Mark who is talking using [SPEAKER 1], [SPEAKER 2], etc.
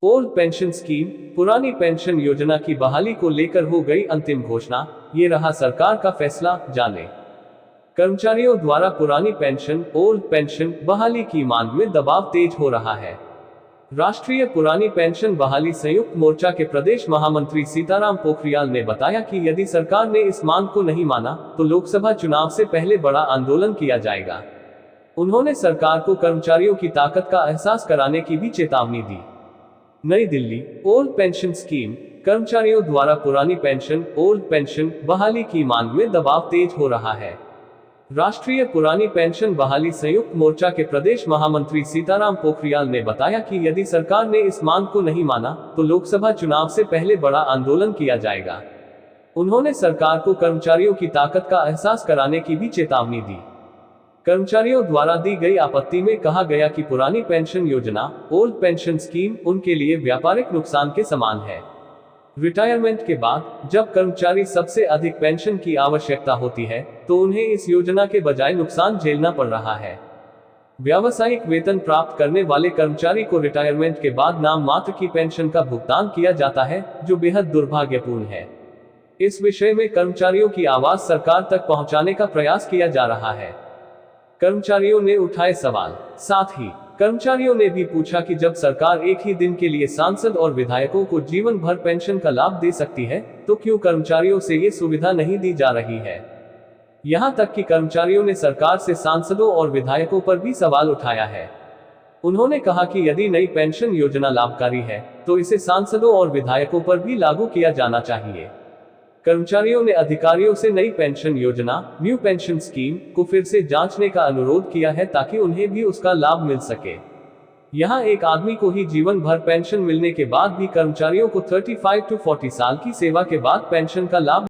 [SPEAKER 1] Old pension scheme, पुरानी pension योजना की बहाली को लेकर हो गई अंतिम घोषणा, ये रहा सरकार का फैसला, जाने। कर्मचारियों द्वारा पुरानी पेंशन, ओल्ड पेंशन बहाली की मांग में दबाव तेज हो रहा है। राष्ट्रीय पुरानी पेंशन बहाली संयुक्त मोर्चा के प्रदेश महामंत्री सीताराम पोखरियाल ने बताया कि यदि सरकार ने इस मांग को नहीं माना, तो लोकसभा चुनाव से पहले बड़ा आंदोलन किया जाएगा। उन्होंने सरकार को कर्मचारियों की ताकत का एहसास कराने की भी चेतावनी दी। नई दिल्ली, ओल्ड पेंशन स्कीम, कर्मचारियों द्वारा पुरानी पेंशन, ओल्ड पेंशन बहाली की मांग में दबाव तेज हो रहा है। राष्ट्रीय पुरानी पेंशन बहाली संयुक्त मोर्चा के प्रदेश महामंत्री सीताराम पोखरियाल ने बताया कि यदि सरकार ने इस मांग को नहीं माना, तो लोकसभा चुनाव से पहले बड़ा आंदोलन किया जाएगा। उन्होंने सरकार को कर्मचारियों की ताकत का एहसास कराने की भी चेतावनी दी। कर्मचारियों द्वारा दी गई आपत्ति में कहा गया कि पुरानी पेंशन योजना, ओल्ड पेंशन स्कीम उनके लिए व्यापारिक नुकसान के समान है। रिटायरमेंट के बाद जब कर्मचारी सबसे अधिक पेंशन की आवश्यकता होती है, तो उन्हें इस योजना के बजाय नुकसान झेलना पड़ रहा है। व्यावसायिक वेतन प्राप्त करने वाले कर्मचारी को रिटायरमेंट के बाद नाम मात्र की पेंशन का भुगतान किया जाता है, जो बेहद दुर्भाग्यपूर्ण है। इस विषय में कर्मचारियों की आवाज सरकार तक पहुंचाने का प्रयास किया जा रहा है। कर्मचारियों ने उठाए सवाल। साथ ही कर्मचारियों ने भी पूछा कि जब सरकार एक ही दिन के लिए सांसद और विधायकों को जीवन भर पेंशन का लाभ दे सकती है, तो क्यों कर्मचारियों से ये सुविधा नहीं दी जा रही है। यहां तक कि कर्मचारियों ने सरकार से सांसदों और विधायकों पर भी सवाल उठाया है। उन्होंने कहा कि यदि नई पेंशन योजना लाभकारी है, तो इसे सांसदों और विधायकों पर भी लागू किया जाना चाहिए। कर्मचारियों ने अधिकारियों से नई पेंशन योजना, न्यू पेंशन स्कीम को फिर से जांचने का अनुरोध किया है, ताकि उन्हें भी उसका लाभ मिल सके। यहां एक आदमी को ही जीवन भर पेंशन मिलने के बाद भी कर्मचारियों को 35 to 40 साल की सेवा के बाद पेंशन का लाभ